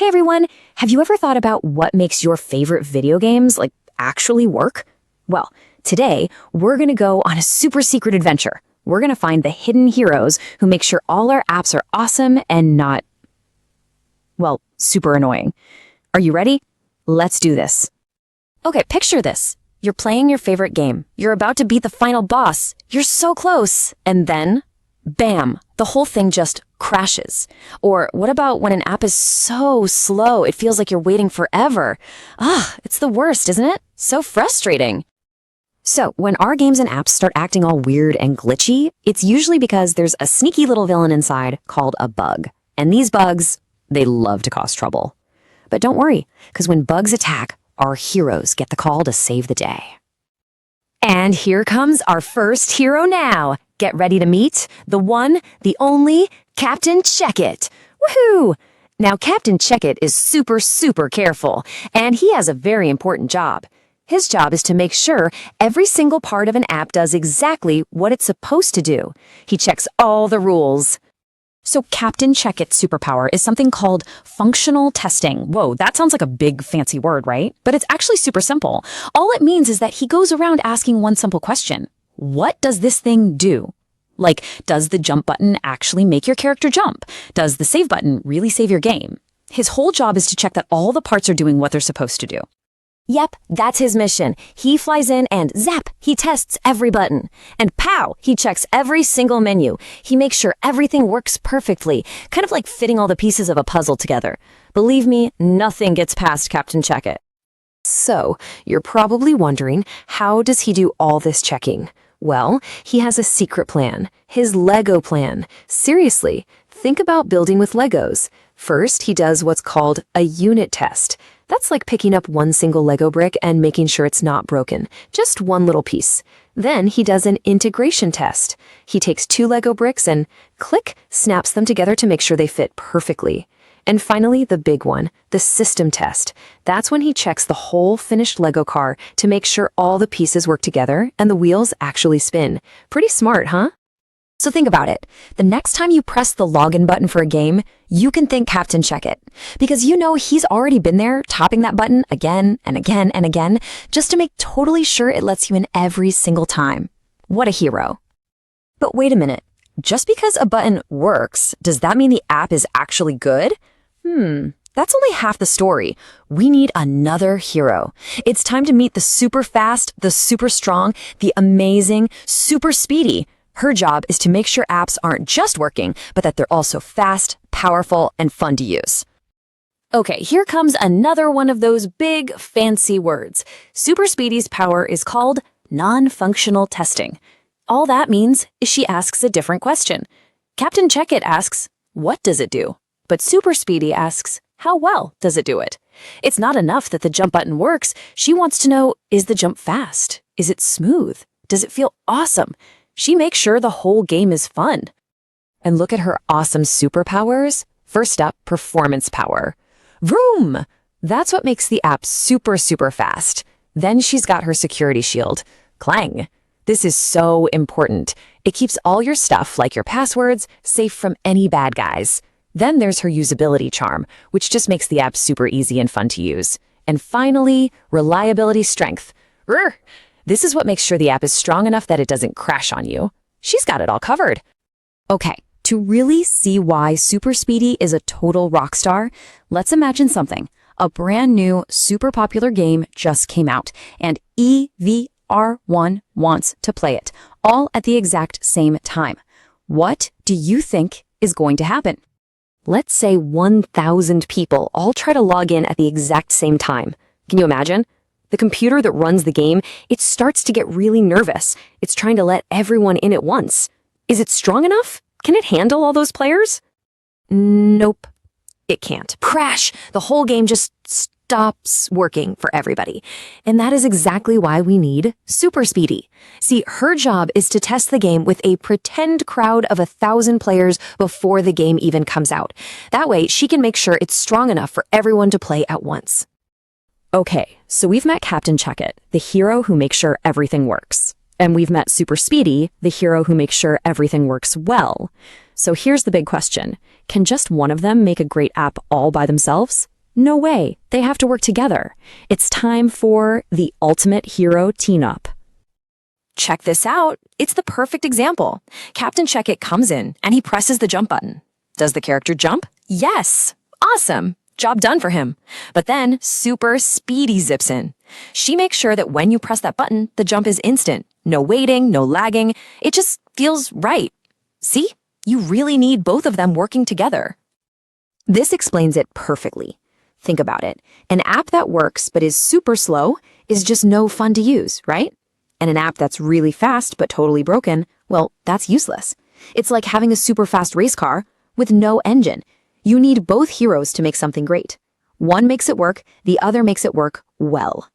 Hey everyone, have you ever thought about what makes your favorite video games, actually work? Well, today we're gonna go on a super secret adventure. We're gonna find the hidden heroes who make sure all our apps are awesome and not, super annoying. Are you ready? Let's do this. Okay, picture this. You're playing your favorite game. You're about to beat the final boss. You're so close. And then, bam, the whole thing just crashes. Or what about when an app is so slow, it feels like you're waiting forever? It's the worst, isn't it? So frustrating. So when our games and apps start acting all weird and glitchy, it's usually because there's a sneaky little villain inside called a bug. And these bugs, they love to cause trouble. But don't worry, because when bugs attack, our heroes get the call to save the day. And here comes our first hero now. Get ready to meet the one, the only, Captain Check-It. Woohoo! Now, Captain Check-It is super careful, and he has a very important job. His job is to make sure every single part of an app does exactly what it's supposed to do. He checks all the rules. So Captain Check-It's superpower is something called functional testing. Whoa, that sounds like a big fancy word, right? But it's actually super simple. All it means is that he goes around asking one simple question. What does this thing do? Does the jump button actually make your character jump? Does the save button really save your game? His whole job is to check that all the parts are doing what they're supposed to do. Yep, that's his mission. He flies in and zap, he tests every button. And pow, he checks every single menu. He makes sure everything works perfectly, kind of like fitting all the pieces of a puzzle together. Believe me, nothing gets past Captain Check-It. So, you're probably wondering, how does he do all this checking? Well, he has a secret plan, his Lego plan. Seriously, think about building with Legos. First, he does what's called a unit test. That's like picking up one single Lego brick and making sure it's not broken, just one little piece. Then he does an integration test. He takes two Lego bricks and, click, snaps them together to make sure they fit perfectly. And finally, the big one, the system test. That's when he checks the whole finished Lego car to make sure all the pieces work together and the wheels actually spin. Pretty smart, huh? So think about it. The next time you press the login button for a game, you can thank Captain Check-It. Because you know he's already been there tapping that button again and again and again just to make totally sure it lets you in every single time. What a hero. But wait a minute. Just because a button works, does that mean the app is actually good? That's only half the story. We need another hero. It's time to meet the super fast, the super strong, the amazing, super speedy. Her job is to make sure apps aren't just working, but that they're also fast, powerful, and fun to use. Okay, here comes another one of those big, fancy words. Super Speedy's power is called non-functional testing. All that means is she asks a different question. Captain Check-It asks, what does it do? But Super Speedy asks, how well does it do it? It's not enough that the jump button works. She wants to know, is the jump fast? Is it smooth? Does it feel awesome? She makes sure the whole game is fun. And look at her awesome superpowers. First up, performance power. Vroom! That's what makes the app super fast. Then she's got her security shield. Clang! This is so important. It keeps all your stuff, like your passwords, safe from any bad guys. Then there's her usability charm, which just makes the app super easy and fun to use. And finally, reliability strength. Rrr! This is what makes sure the app is strong enough that it doesn't crash on you. She's got it all covered. Okay, to really see why Super Speedy is a total rock star, let's imagine something. A brand new, super popular game just came out, and EVR1 wants to play it, all at the exact same time. What do you think is going to happen? Let's say 1,000 people all try to log in at the exact same time. Can you imagine? The computer that runs the game, it starts to get really nervous. It's trying to let everyone in at once. Is it strong enough? Can it handle all those players? Nope, it can't. Crash! The whole game just stops working for everybody. And that is exactly why we need Super Speedy. See, her job is to test the game with a pretend crowd of 1,000 players before the game even comes out. That way, she can make sure it's strong enough for everyone to play at once. Okay, so we've met Captain Check-It, the hero who makes sure everything works. And we've met Super Speedy, the hero who makes sure everything works well. So here's the big question. Can just one of them make a great app all by themselves? No way. They have to work together. It's time for the ultimate hero team-up. Check this out. It's the perfect example. Captain Check-It comes in and he presses the jump button. Does the character jump? Yes. Awesome. Job done for him. But then Super Speedy zips in. She makes sure that when you press that button, the jump is instant. No waiting, no lagging. It just feels right. See? You really need both of them working together. This explains it perfectly. Think about it. An app that works but is super slow is just no fun to use, right? And an app that's really fast but totally broken, well, that's useless. It's like having a super fast race car with no engine. You need both heroes to make something great. One makes it work, the other makes it work well.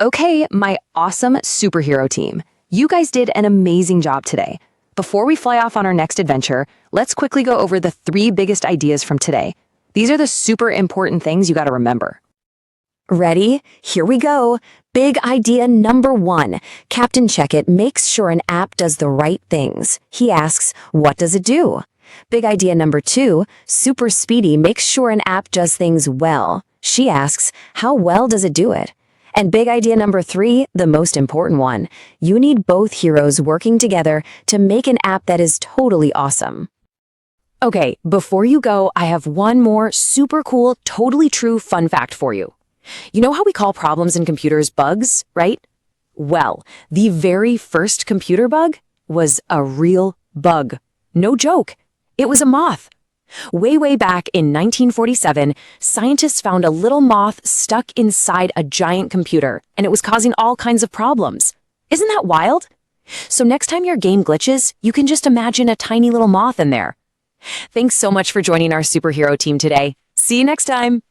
Okay, my awesome superhero team. You guys did an amazing job today. Before we fly off on our next adventure, let's quickly go over the 3 biggest ideas from today. These are the super important things you gotta remember. Ready? Here we go. Big idea number 1. Captain Check-It makes sure an app does the right things. He asks, what does it do? Big idea number 2. Super Speedy makes sure an app does things well. She asks, how well does it do it? And big idea number 3, the most important one. You need both heroes working together to make an app that is totally awesome. Okay, before you go, I have one more super cool, totally true fun fact for you. You know how we call problems in computers bugs, right? Well, the very first computer bug was a real bug. No joke. It was a moth. Way back in 1947, scientists found a little moth stuck inside a giant computer, and it was causing all kinds of problems. Isn't that wild? So next time your game glitches, you can just imagine a tiny little moth in there. Thanks so much for joining our superhero team today. See you next time.